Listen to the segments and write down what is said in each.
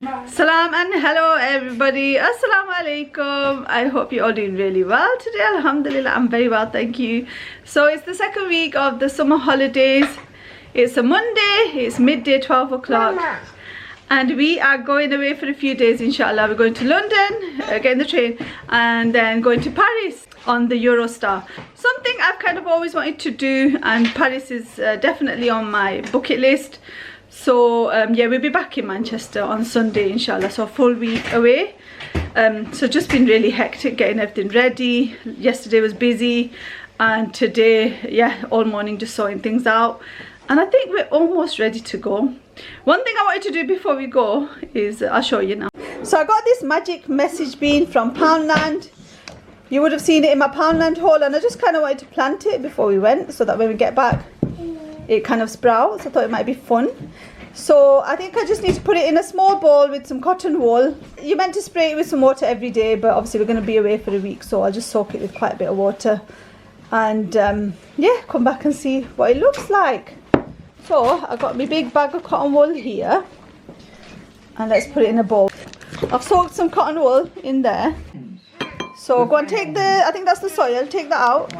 Salam and hello everybody. Assalamu alaikum. I hope you're all doing really well today. Alhamdulillah, I'm very well, thank you. So it's the second week of the summer holidays. It's a Monday, it's midday, 12 o'clock, and we are going away for a few days, inshallah. We're going to London, getting the train, and then going to Paris on the Eurostar. Something I've kind of always wanted to do, and Paris is definitely on my bucket list. So yeah, we'll be back in Manchester on Sunday, inshallah. So a full week away. So just been really hectic getting everything ready. Yesterday was busy, and today, yeah, all morning just sorting things out. And I think we're almost ready to go. One thing I wanted to do before we go is, I'll show you now. So I got this magic message bean from Poundland. You would have seen it in my Poundland haul, and I just kind of wanted to plant it before we went, so that when we get back it kind of sprouts. I thought it might be fun. So I think I just need to put it in a small bowl with some cotton wool. You're meant to spray it with some water every day, but obviously we're going to be away for a week, so I'll just soak it with quite a bit of water and yeah, come back and see what it looks like. So I've got my big bag of cotton wool here, and let's put it in a bowl. I've soaked some cotton wool in there. So go and take the, I think that's the soil, take that out.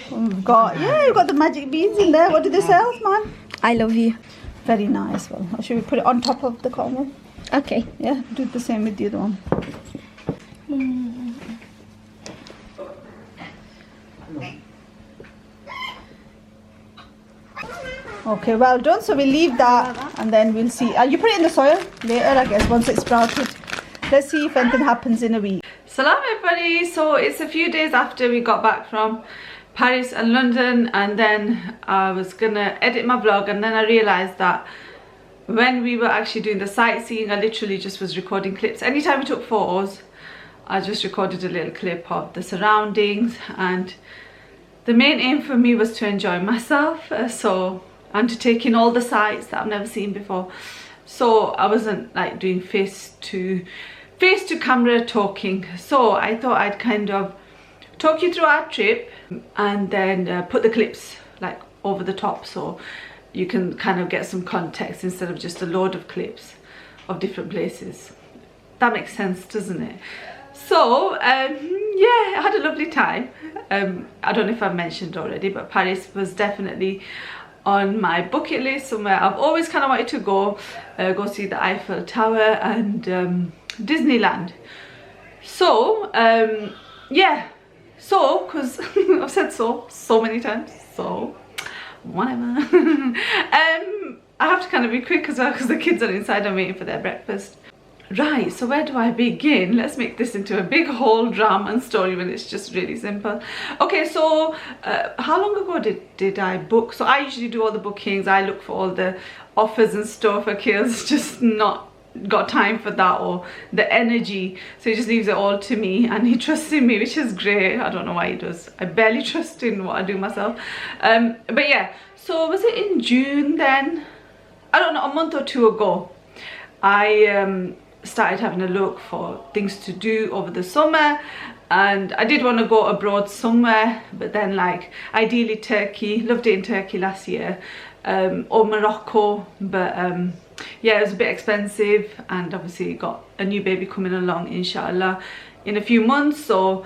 We've got, yeah, you've got the magic beans in there. What do they say, man? I love you. Very nice. Well, should we put it on top of the cotton wool? Okay. Yeah, do the same with the other one. Okay, well done. So we'll leave that, and then we'll see. You put it in the soil later, I guess, once it's sprouted. Let's see if anything happens in a week. Salam everybody. So it's a few days after we got back from Paris and London, and then I was gonna edit my vlog, and then I realized that when we were actually doing the sightseeing, I literally just was recording clips. Anytime we took photos, I just recorded a little clip of the surroundings, and the main aim for me was to enjoy myself, and to take in all the sights that I've never seen before. So I wasn't like doing face to camera talking. So I thought I'd kind of talk you through our trip, and then put the clips like over the top, so you can kind of get some context instead of just a load of clips of different places. That makes sense, doesn't it? So yeah, I had a lovely time. I don't know if I've mentioned already, but Paris was definitely on my bucket list, somewhere I've always kind of wanted to go see the Eiffel Tower and Disneyland. So yeah, so because I've said so many times, so whatever. I have to kind of be quick as well, because the kids are inside and waiting for their breakfast. Right, so where do I begin? Let's make this into a big whole drama and story when it's just really simple. Okay, so how long ago did I book? So I usually do all the bookings, I look for all the offers and stuff. Akil's just not got time for that, or the energy, so he just leaves it all to me, and he trusts in me, which is great. I don't know why he does. I barely trust in what I do myself. But yeah, so was it in June then? I don't know, a month or two ago, I started having a look for things to do over the summer, and I did want to go abroad somewhere, but then like ideally Turkey. Loved it in Turkey last year, or Morocco, but yeah, it was a bit expensive, and obviously got a new baby coming along, inshallah, in a few months, so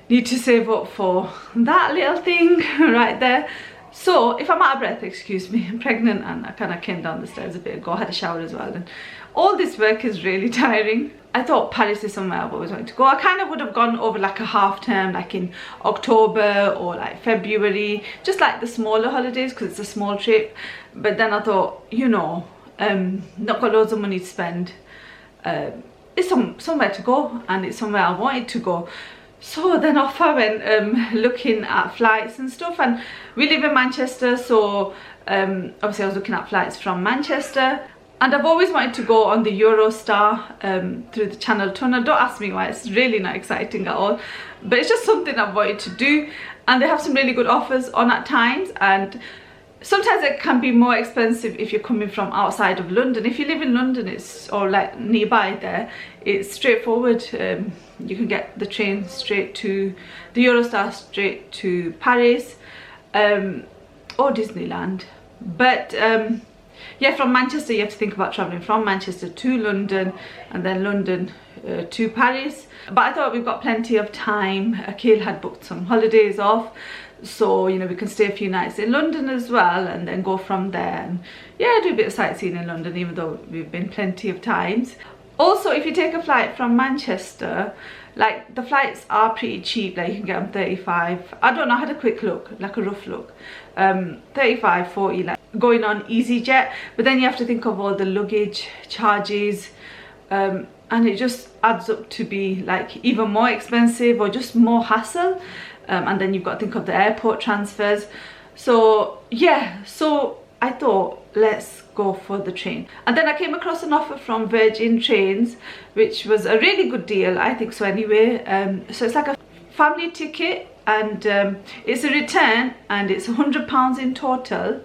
need to save up for that little thing right there. So if I'm out of breath, excuse me, I'm pregnant, and I kind of came down the stairs a bit ago, had a shower as well, and all this work is really tiring. I thought Paris is somewhere I've always wanted to go. I kind of would have gone over like a half term, like in October or like February, just like the smaller holidays, because it's a small trip. But then I thought, you know, not got loads of money to spend. It's somewhere to go, and it's somewhere I wanted to go. So then off I went looking at flights and stuff, and we live in Manchester, so obviously I was looking at flights from Manchester. And I've always wanted to go on the Eurostar through the Channel Tunnel. Don't ask me why, it's really not exciting at all, but it's just something I've wanted to do, and they have some really good offers on at times, and sometimes it can be more expensive if you're coming from outside of London. If you live in London, it's, or like nearby there, it's straightforward. You can get the train straight to the Eurostar, straight to Paris or Disneyland. But yeah, from Manchester you have to think about travelling from Manchester to London and then London to Paris. But I thought we've got plenty of time. Akil had booked some holidays off, so you know, we can stay a few nights in London as well and then go from there and yeah, do a bit of sightseeing in London, even though we've been plenty of times. Also, if you take a flight from Manchester, like the flights are pretty cheap, like you can get them 35, I don't know, I had a quick look, like a rough look, 35, 40, like going on EasyJet, but then you have to think of all the luggage charges, and it just adds up to be like even more expensive or just more hassle, and then you've got to think of the airport transfers. So yeah, so I thought let's go for the train. And then I came across an offer from Virgin Trains, which was a really good deal, I think so anyway. So it's like a family ticket, and it's a return, and it's £100 in total.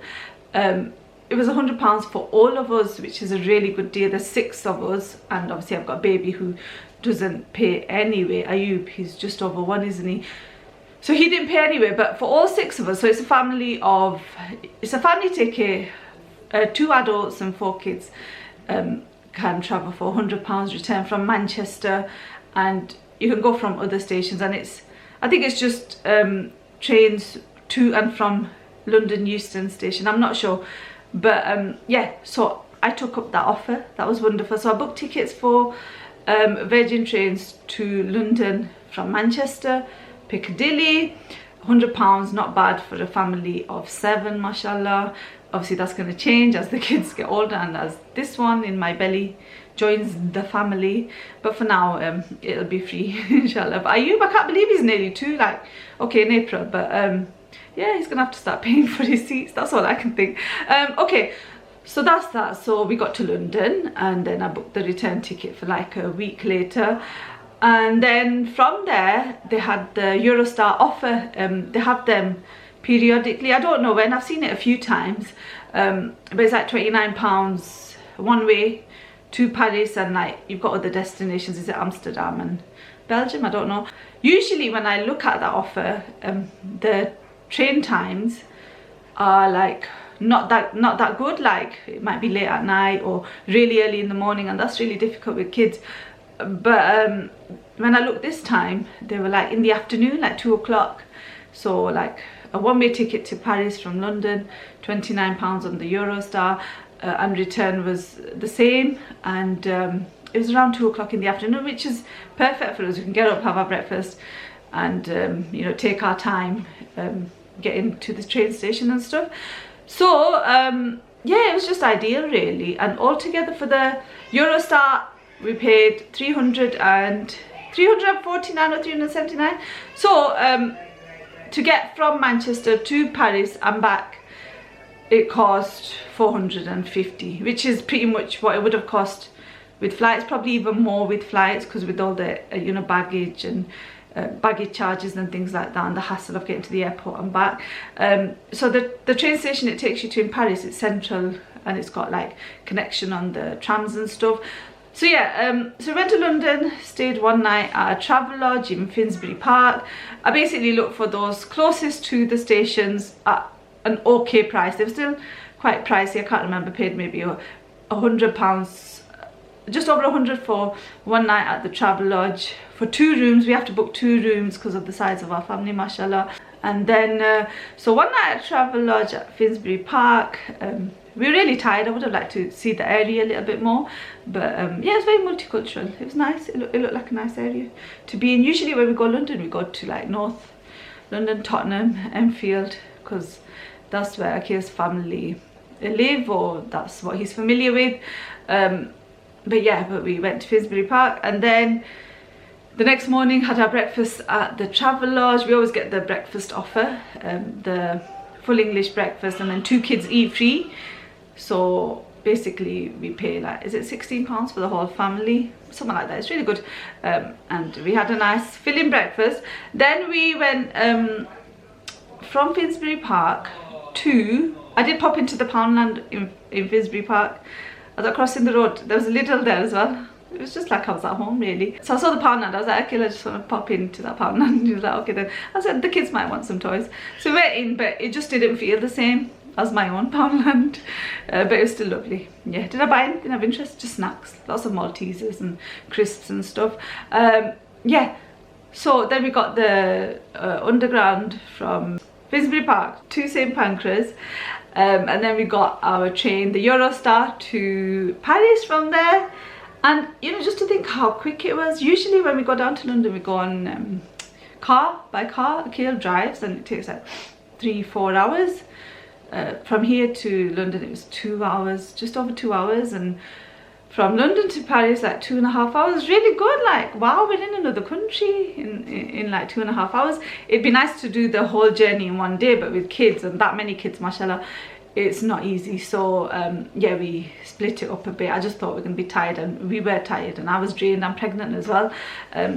It was £100 for all of us, which is a really good deal. There's 6 of us, and obviously I've got a baby who doesn't pay anyway. Ayub, he's just over 1, isn't he? So he didn't pay anyway, but for all 6 of us, so it's a family ticket, 2 adults and 4 kids can travel for £100 return from Manchester, and you can go from other stations, and I think it's just trains to and from London Euston Station, I'm not sure, but yeah, so I took up that offer. That was wonderful. So I booked tickets for Virgin Trains to London from Manchester, Piccadilly, £100, not bad for a family of 7, mashallah. Obviously that's going to change as the kids get older and as this one in my belly joins the family, but for now it'll be free inshallah. But Ayub, I can't believe he's nearly 2, like okay in April, but yeah, he's gonna have to start paying for his seats, that's all I can think. Okay, so that's that. So we got to London, and then I booked the return ticket for like a week later, and then from there they had the Eurostar offer. They have them periodically, I don't know when, I've seen it a few times, but it's like £29 one way to Paris, and like you've got other destinations, is it Amsterdam and Belgium, I don't know. Usually when I look at that offer, the train times are like not that good, like it might be late at night or really early in the morning, and that's really difficult with kids. But when I looked this time, they were like in the afternoon, like 2 o'clock. So like a one-way ticket to Paris from London, £29 on the Eurostar, and return was the same, and it was around 2 o'clock in the afternoon, which is perfect for us. We can get up, have our breakfast, and you know, take our time getting to the train station and stuff. So yeah, it was just ideal really. And altogether for the Eurostar we paid 349 or 379. So to get from Manchester to Paris and back, it cost 450, which is pretty much what it would have cost with flights, probably even more with flights, because with all the you know, baggage and baggage charges and things like that, and the hassle of getting to the airport and back. So the train station it takes you to in Paris, it's central, and it's got like connection on the trams and stuff. So yeah, so we went to London, stayed one night at a travel lodge in Finsbury Park. I basically looked for those closest to the stations at an okay price. They were still quite pricey. I can't remember, paid maybe £100, just over 100 for one night at the travel lodge for 2 rooms. We have to book 2 rooms because of the size of our family, mashallah. And then so one night at travel lodge at Finsbury Park. We were really tired. I would have liked to see the area a little bit more, but yeah, it was very multicultural. It was nice. It looked like a nice area to be in. Usually when we go to London, we go to like North London, Tottenham, Enfield, because that's where Akil's family live, or that's what he's familiar with. But yeah, but we went to Finsbury Park, and then the next morning had our breakfast at the travel lodge. We always get the breakfast offer, the full English breakfast, and then 2 kids eat free. So basically we pay like, is it £16 for the whole family, something like that. It's really good. And we had a nice filling breakfast. Then we went from Finsbury Park to, I did pop into the Poundland in Finsbury Park. As I was crossing the road, there was a Lidl there as well. It was just like I was at home really. So I saw the Poundland, I was like, okay, I just want to pop into that Poundland. He was like, okay then. I said, the kids might want some toys. So we went in, but it just didn't feel the same. as my own Poundland, but it was still lovely. Yeah, did I buy anything of interest? Just snacks, lots of Maltesers and crisps and stuff. Yeah, so then we got the underground from Finsbury Park to St Pancras, and then we got our train, the Eurostar, to Paris from there. And you know, just to think how quick it was. Usually when we go down to London, we go on by car. Akil drives, and it takes like 3-4 hours. From here to London it was 2 hours, just over 2 hours, and from London to Paris like 2.5 hours. Really good, like wow, we're in another country in like 2.5 hours. It'd be nice to do the whole journey in one day, but with kids, and that many kids, mashallah, it's not easy. So yeah, we split it up a bit. I just thought we were gonna be tired, and we were tired, and I was drained. I'm pregnant as well,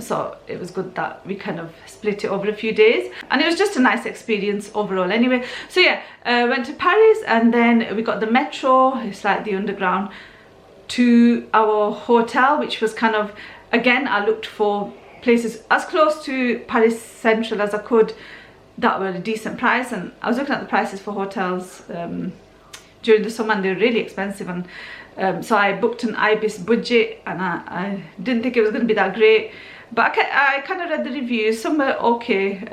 so it was good that we kind of split it over a few days, and it was just a nice experience overall anyway. So yeah, went to Paris, and then we got the metro, it's like the underground, to our hotel, which was kind of, again, I looked for places as close to Paris Central as I could that were a decent price. And I was looking at the prices for hotels during the summer, and they were really expensive, and so I booked an Ibis budget, and I didn't think it was going to be that great, but I kind of read the reviews. Some were okay,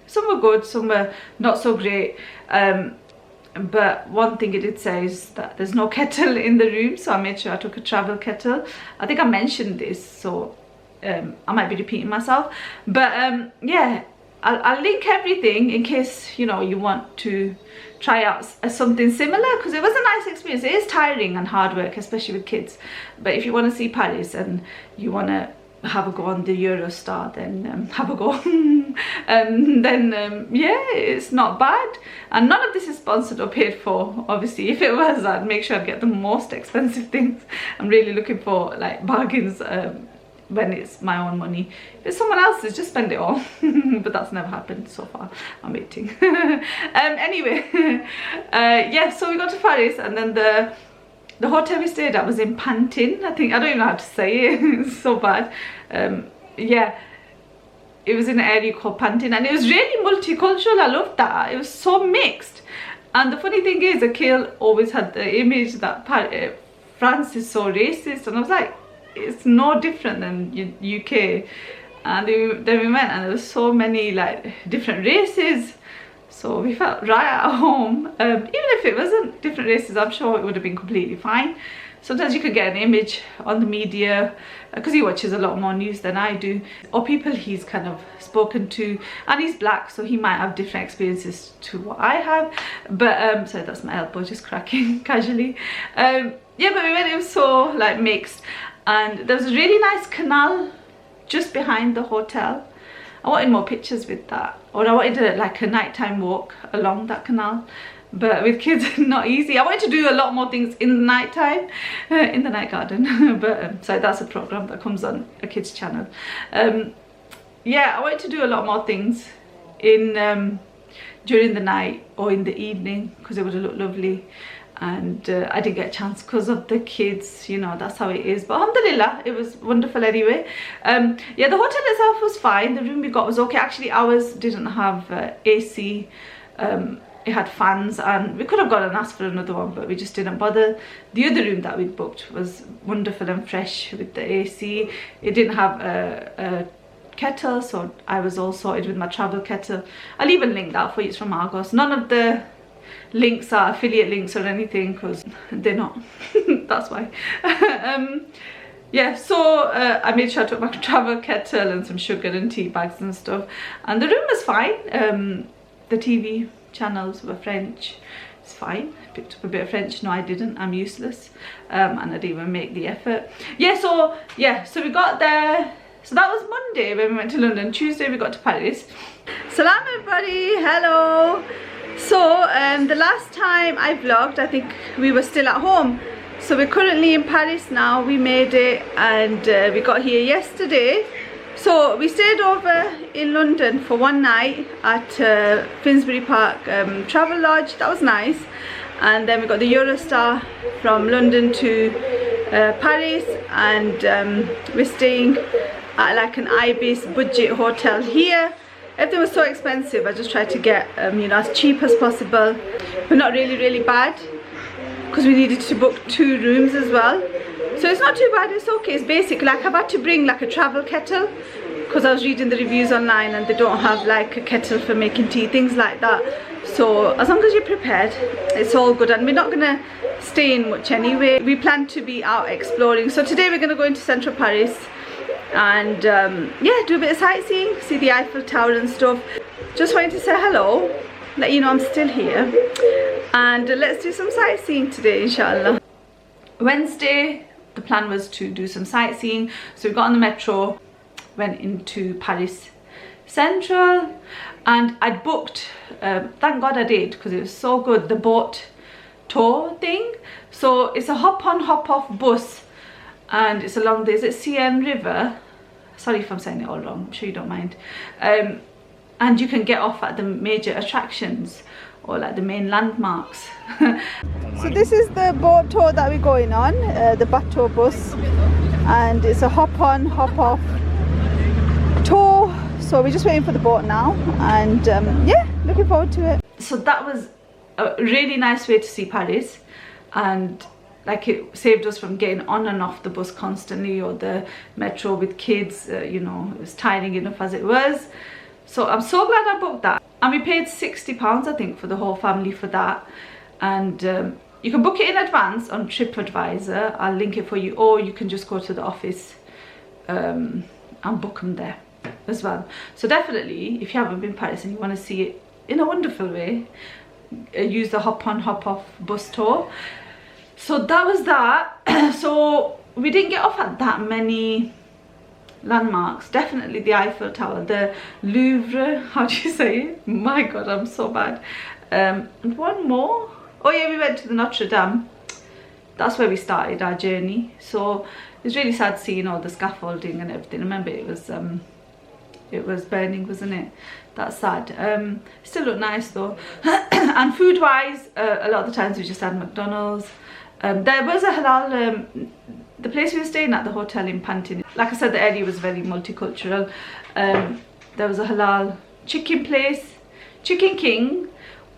some were good, some were not so great, but one thing it did say is that there's no kettle in the room, so I made sure I took a travel kettle. I think I mentioned this, so I might be repeating myself, but yeah, I'll link everything in case, you know, you want to try out something similar, because it was a nice experience. It is tiring and hard work, especially with kids, but if you want to see Paris and you want to have a go on the Eurostar, then have a go. Then yeah, it's not bad, and none of this is sponsored or paid for. Obviously, if it was, I'd make sure I'd get the most expensive things. I'm really looking for like bargains when it's my own money. If it's someone else's, just spend it all. But that's never happened so far. I'm waiting. Anyway, yeah, so we got to Paris, and then the hotel we stayed at was in Pantin. I don't even know how to say it. It's so bad. Yeah, it was in an area called Pantin, and it was really multicultural. I loved that. It was so mixed. And the funny thing is, Akil always had the image that France is so racist, and I was like, it's no different than UK. And then we went, and there was so many like different races, so we felt right at home. Even if it wasn't different races, I'm sure it would have been completely fine. Sometimes you could get an image on the media, because he watches a lot more news than I do, or people he's kind of spoken to, and he's black, so he might have different experiences to what I have. But sorry, that's my elbow just cracking casually. Yeah, but we went, it was so like mixed, and there was a really nice canal just behind the hotel. I wanted more pictures with that, or I wanted like a nighttime walk along that canal, but with kids not easy. I wanted to do a lot more things in the nighttime, in the night garden. But so that's a program that comes on a kids channel. Yeah, I wanted to do a lot more things in during the night or in the evening, because it would have looked lovely. And I didn't get a chance because of the kids, you know, that's how it is. But alhamdulillah, it was wonderful anyway. Yeah, the hotel itself was fine. The room we got was okay. Actually, ours didn't have AC. It had fans, and we could have gone and asked for another one, but we just didn't bother. The other room that we'd booked was wonderful and fresh with the AC. It didn't have a kettle, so I was all sorted with my travel kettle. I'll even link that for you. It's from Argos. None of the links are affiliate links or anything, because they're not. That's why. Yeah, so I made sure I took my travel kettle and some sugar and tea bags and stuff, and the room was fine. The TV channels were French. It's fine. I picked up a bit of French. No, I didn't. I'm useless, and I didn't even make the effort. Yeah, so we got there. So that was Monday when we went to London. Tuesday we got to Paris. Salam everybody, hello. So the last time I vlogged, I think we were still at home. So we're currently in Paris now. We made it, and we got here yesterday. So we stayed over in London for one night at Finsbury Park Travel Lodge. That was nice. And then we got the Eurostar from London to Paris, and we're staying at like an Ibis budget hotel here. everything was so expensive. I just tried to get you know, as cheap as possible, but not really bad, because we needed to book 2 rooms as well. So it's not too bad, it's okay, it's basic. Like I've had to bring like a travel kettle, because I was reading the reviews online and they don't have like a kettle for making tea, things like that. So as long as you're prepared, it's all good. And we're not gonna stay in much anyway. We plan to be out exploring. So today we're gonna go into central Paris and yeah, do a bit of sightseeing, see the Eiffel Tower and stuff. Just wanted to say hello, let you know I'm still here, and let's do some sightseeing today, inshallah. Wednesday, the plan was to do some sightseeing, so we got on the metro, went into Paris Central, and I'd booked, thank God I did, because it was so good, the boat tour thing. So it's a hop on hop off bus, and it's along the, is it Seine River? Sorry if I'm saying it all wrong, I'm sure you don't mind. And you can get off at the major attractions or like the main landmarks. So this is the boat tour that we're going on, the bateau bus, and it's a hop on hop off tour. So we're just waiting for the boat now, and yeah, looking forward to it. So that was a really nice way to see Paris, and like it saved us from getting on and off the bus constantly, or the metro with kids. You know, it was tiring enough as it was. So I'm so glad I booked that. And we paid £60 I think for the whole family for that. And you can book it in advance on TripAdvisor, I'll link it for you, or you can just go to the office and book them there as well. So definitely, if you haven't been to Paris and you want to see it in a wonderful way, use the hop on hop off bus tour. So that was that. So we didn't get off at that many landmarks. Definitely the Eiffel Tower, the Louvre, how do you say it? My god, I'm so bad. And one more. Oh yeah, we went to the Notre Dame. That's where we started our journey. So it's really sad seeing all the scaffolding and everything. Remember, it was burning, wasn't it? That's sad. Still look nice though. And food wise, a lot of the times we just had McDonald's. There was a halal, the place we were staying at, the hotel in Pantin, like I said, the area was very multicultural. There was a halal chicken place, Chicken King,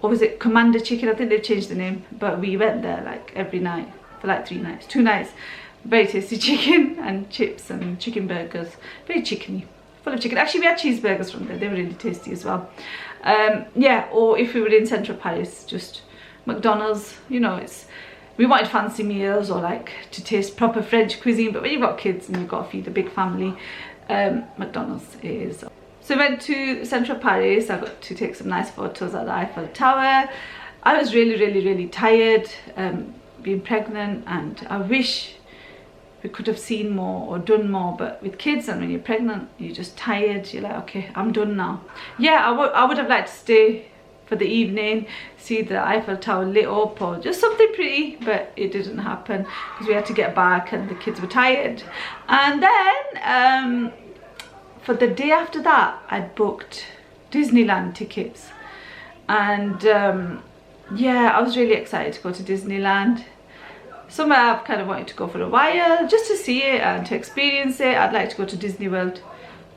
or was it Commander Chicken? I think they've changed the name, but we went there like every night for like 3 nights, 2 nights. Very tasty chicken and chips and chicken burgers, very chickeny, full of chicken. Actually, we had cheeseburgers from there, they were really tasty as well. Yeah, or if we were in central Paris, just McDonald's. You know, it's, we wanted fancy meals or like to taste proper French cuisine, but when you've got kids and you've got to feed a big family, McDonald's is. So we went to central Paris. I got to take some nice photos at the Eiffel Tower. I was really tired, being pregnant, and I wish we could have seen more or done more, but with kids and when you're pregnant, you're just tired. You're like, okay, I'm done now. Yeah, I would have liked to stay for the evening, see the Eiffel Tower lit up or just something pretty, but it didn't happen because we had to get back and the kids were tired. And then for the day after that, I booked Disneyland tickets, and yeah, I was really excited to go to Disneyland. Somewhere I've kind of wanted to go for a while, just to see it and to experience it. I'd like to go to Disney World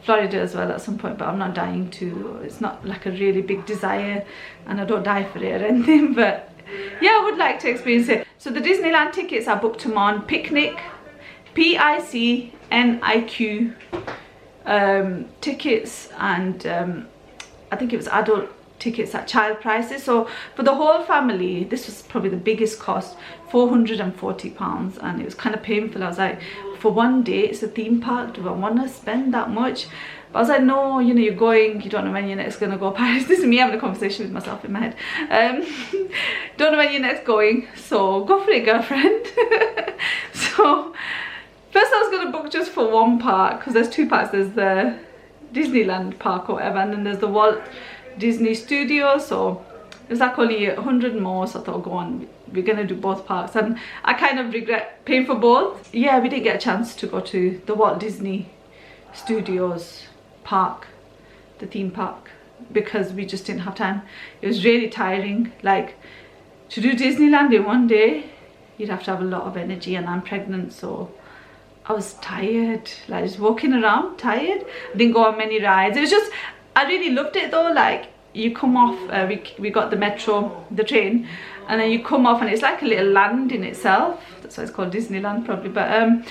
Florida as well at some point, but I'm not dying to. It's not like a really big desire, and I don't die for it or anything, but yeah, I would like to experience it. So the Disneyland tickets, I booked them on Picnic, P-I-C-N-I-Q tickets, and I think it was adult tickets at child prices. So for the whole family, this was probably the biggest cost, £440, and it was kind of painful. I was like, for one day, it's a theme park, do I want to spend that much? But I was like, no, you know, you're going, you don't know when you're next going to go Paris. This is me having a conversation with myself in my head. Don't know when you're next going, so go for it, girlfriend. So first I was going to book just for one park, because there's 2 parks. There's the Disneyland park or whatever, and then there's the Walt Disney Studios. So it was like only 100 more, so I thought, go on, we're gonna do both parks, and I kind of regret paying for both. Yeah, we didn't get a chance to go to the Walt Disney Studios park, the theme park, because we just didn't have time. It was really tiring. Like, to do Disneyland in one day, you'd have to have a lot of energy, and I'm pregnant, so I was tired, like just walking around tired. I didn't go on many rides. It was just, I really loved it though. Like, you come off, we got the metro, the train, and then you come off and it's like a little land in itself. That's why it's called Disneyland probably, but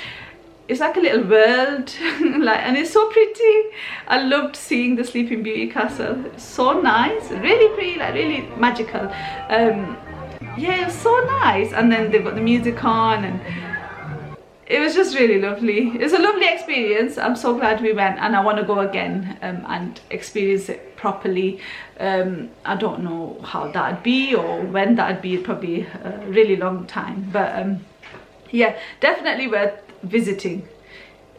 it's like a little world. Like, and it's so pretty. I loved seeing the Sleeping Beauty castle. It's so nice, really pretty, like really magical. Yeah, it was so nice. And then they've got the music on, and it was just really lovely. It was a lovely experience. I'm so glad we went, and I want to go again and experience it properly. I don't know how that'd be or when that'd be, probably a really long time, but yeah, definitely worth visiting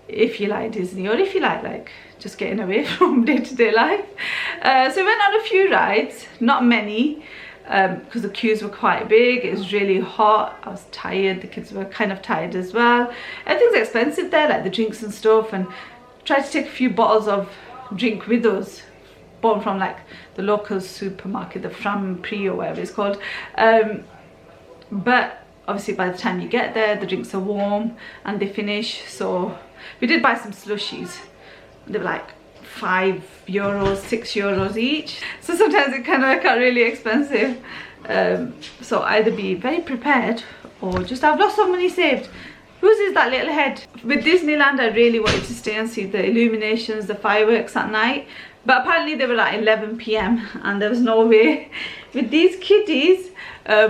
if you like Disney, or if you like just getting away from day-to-day life. So we went on a few rides, not many, because the queues were quite big. It was really hot. I was tired. The kids were kind of tired as well. Everything's expensive there, like the drinks and stuff, and tried to take a few bottles of drink with us, bought from like the local supermarket, the Franprix or whatever it's called. But obviously by the time you get there, the drinks are warm and they finish. So we did buy some slushies. They were like €5, €6 each. So sometimes it can work out really expensive. So either be very prepared or just have lots of money saved. Whose is that little head? With Disneyland, I really wanted to stay and see the illuminations, the fireworks at night. But apparently they were at 11 p.m. and there was no way with these kiddies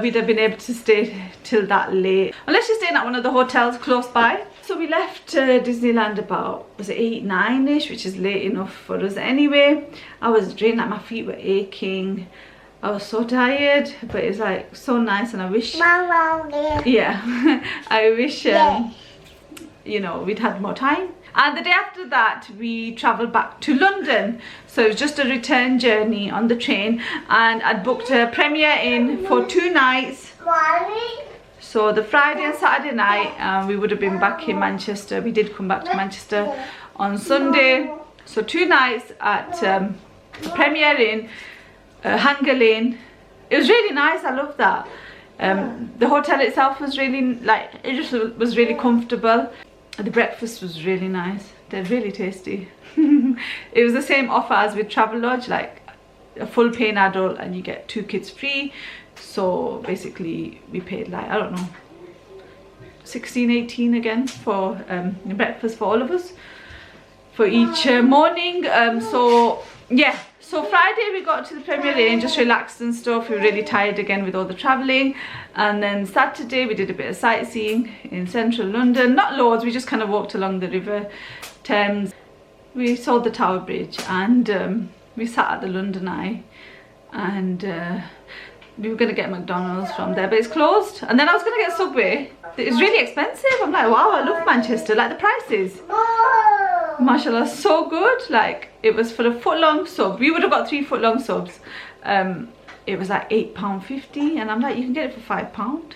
we'd have been able to stay till that late. Unless you're staying at one of the hotels close by. So we left Disneyland about, was it 8, 9-ish, which is late enough for us anyway. I was drained, like my feet were aching. I was so tired, but it's like so nice, and I wish, yeah, I wish, you know, we'd had more time. And the day after that, we travelled back to London. So it was just a return journey on the train, and I'd booked a Premier Inn for 2 nights. So the Friday and Saturday night, we would have been back in Manchester. We did come back to Manchester on Sunday. So 2 nights at Premier Inn, Hanger Lane. It was really nice. I loved that. The hotel itself was really, like, it just was really comfortable. The breakfast was really nice. They're really tasty. It was the same offer as with Travelodge, like a full paying adult and you get 2 kids free. So basically we paid like, I don't know, 16, 18 again for breakfast for all of us for each morning. So yeah, so Friday we got to the Premier Inn, just relaxed and stuff. We were really tired again with all the travelling. And then Saturday we did a bit of sightseeing in central London. Not loads, we just kind of walked along the River Thames. We saw the Tower Bridge, and we sat at the London Eye, and we were going to get McDonald's from there, but it's closed. And then I was going to get Subway. It's really expensive. I'm like, wow, I love Manchester, like the prices. Mashallah, so good. Like, it was for a foot-long sub. We would have got 3 foot-long subs. It was like £8.50, and I'm like, you can get it for £5.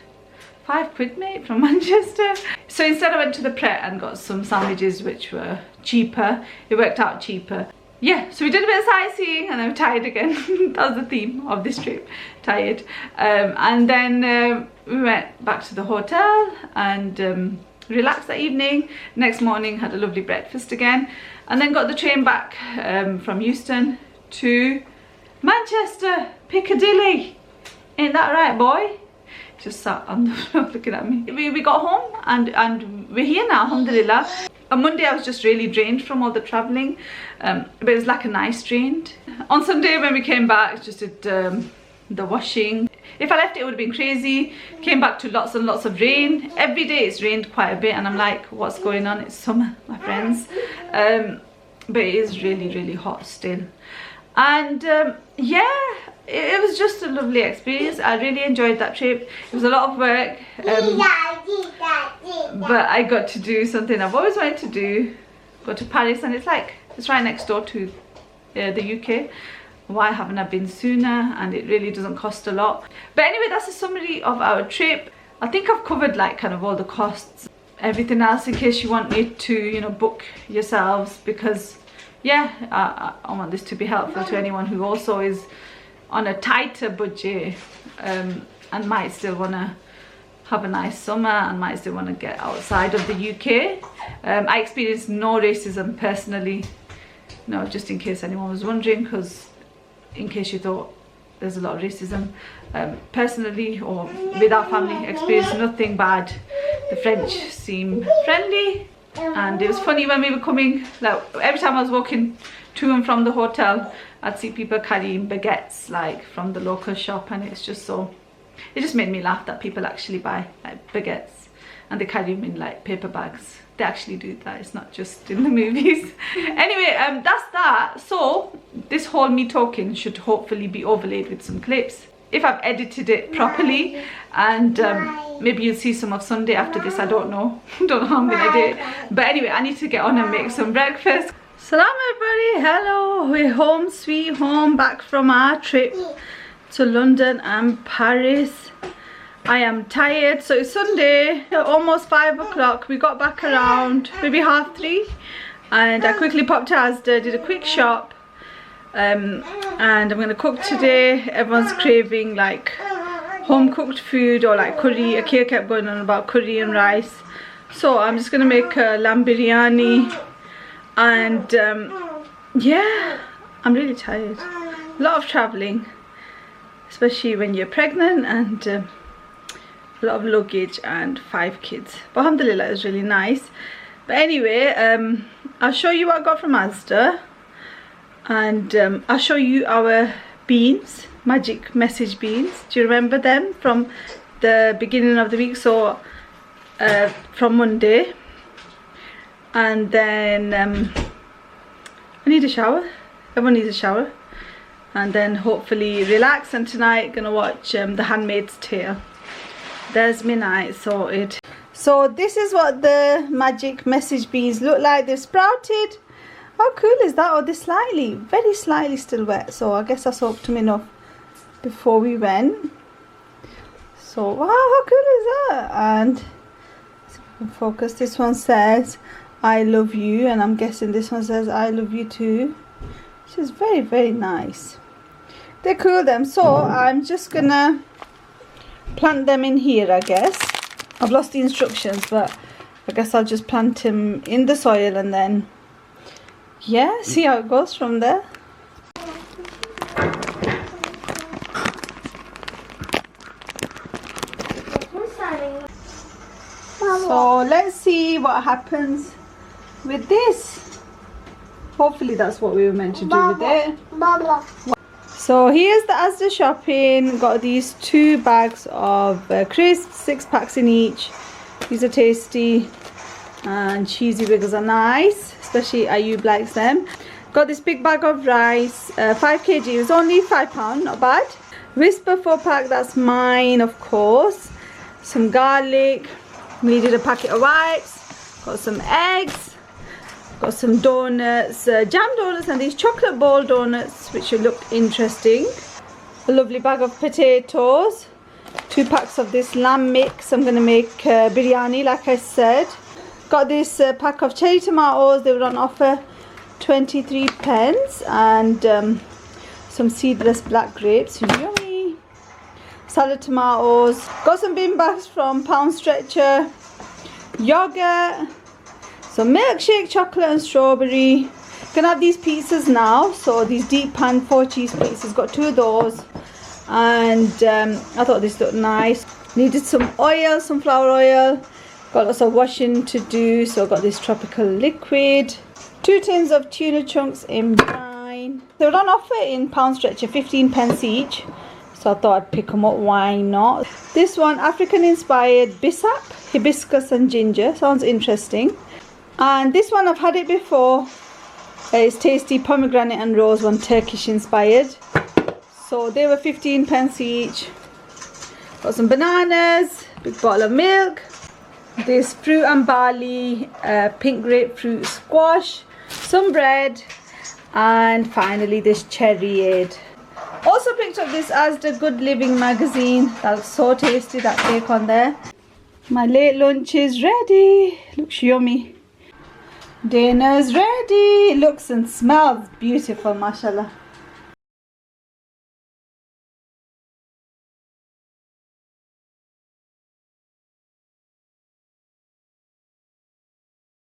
£5, mate, from Manchester. So instead I went to the Pret and got some sandwiches which were cheaper. It worked out cheaper. Yeah, so we did a bit of sightseeing, and I'm tired again. That was the theme of this trip, tired. And then we went back to the hotel and relaxed that evening. Next morning had a lovely breakfast again, and then got the train back from Euston to Manchester, Piccadilly. Ain't that right, boy? Just sat on the floor looking at me. We got home and we're here now, alhamdulillah. On Monday I was just really drained from all the travelling, but it was like a nice drained. On Sunday when we came back, just did the washing. If I left it would have been crazy. Came back to lots and lots of rain. Every day it's rained quite a bit, and I'm like, what's going on? It's summer, my friends. But it is really, really hot still. And yeah, it was just a lovely experience. I really enjoyed that trip. It was a lot of work, but I got to do something I've always wanted to do. Go to Paris, and it's right next door to the UK. Why haven't I been sooner? And it really doesn't cost a lot. But anyway, that's a summary of our trip. I think I've covered like kind of all the costs, everything else, in case you want me to, you know, book yourselves, because yeah, I want this to be helpful to anyone who also is on a tighter budget and might still want to have a nice summer and might still want to get outside of the UK. I experienced no racism personally No, just in case anyone was wondering, because in case you thought there's a lot of racism. Personally, or with our family, experienced nothing bad. The French seem friendly, and it was funny when we were coming, like every time I was walking to and from the hotel, I'd see people carrying baguettes like from the local shop, and it's just so, it just made me laugh that people actually buy like baguettes and they carry them in like paper bags. They actually do that, it's not just in the movies. Anyway, that's that. So this whole me talking should hopefully be overlaid with some clips if I've edited it properly, and maybe you'll see some of Sunday after this. I don't know don't know how I'm gonna do it, but anyway, I need to get on and make some breakfast. Salam everybody, hello, we're home sweet home, back from our trip to London and Paris. I am tired. So it's Sunday, almost 5 o'clock. We got back around maybe 3:30, and I quickly popped to Asda, did a quick shop, and I'm gonna cook today. Everyone's craving like home cooked food or like curry. Akira kept going on about curry and rice, so I'm just gonna make a lamb biryani, and yeah, I'm really tired. A lot of traveling, especially when you're pregnant, and a lot of luggage and 5 kids, but alhamdulillah it was really nice. But anyway, I'll show you what I got from Asda, and I'll show you our beans, magic message beans. Do you remember them from the beginning of the week? So from Monday, and then I need a shower. Everyone needs a shower, and then hopefully relax, and tonight gonna watch The Handmaid's Tale. There's my night sorted. So this is what the magic message beans look like. They've sprouted. How cool is that? Oh, they're slightly, very slightly still wet, so I guess I soaked them enough before we went. So wow, how cool is that? And so we can focus. This one says I love you, and I'm guessing this one says I love you too, which is very, very nice. They're cool them. So I'm just gonna plant them in here, I guess. I've lost the instructions, but I guess I'll just plant them in the soil, and then yeah, see how it goes from there. So let's see what happens with this. Hopefully that's what we were meant to do with it. So here's the Asda shopping. Got these 2 bags of crisps, 6 packs in each. These are tasty, and cheesy wiggles are nice, especially Ayub likes them. Got this big bag of rice, 5 kg. It was only £5, not bad. Whisper 4 pack, that's mine of course. Some garlic. Needed a packet of wipes. Got some eggs. Got some donuts, jam donuts, and these chocolate ball donuts, which will look interesting. A lovely bag of potatoes. 2 packs of this lamb mix. I'm going to make biryani, like I said. Got this pack of cherry tomatoes. They were on offer, 23p, and some seedless black grapes. Yummy. Salad tomatoes. Got some bin bags from Pound Stretcher. Yogurt. So milkshake, chocolate and strawberry. Gonna have these pizzas now. So these deep pan 4 cheese pizzas. Got 2 of those. And I thought this looked nice. Needed some oil, sunflower oil. Got lots of washing to do. So I got this tropical liquid. 2 tins of tuna chunks in brine. They were on offer in Pound Stretcher, 15p each. So I thought I'd pick them up, why not? This one, African inspired bisap, hibiscus and ginger. Sounds interesting. And this one, I've had it before. It's tasty, pomegranate and rose one, Turkish inspired. So they were 15p each. Got some bananas, big bottle of milk. This fruit and barley, pink grapefruit squash, some bread, and finally this cherryade. Also picked up this Asda Good Living magazine. That looks so tasty, that cake on there. My late lunch is ready. Looks yummy. Dinner's ready. It looks and smells beautiful, mashallah.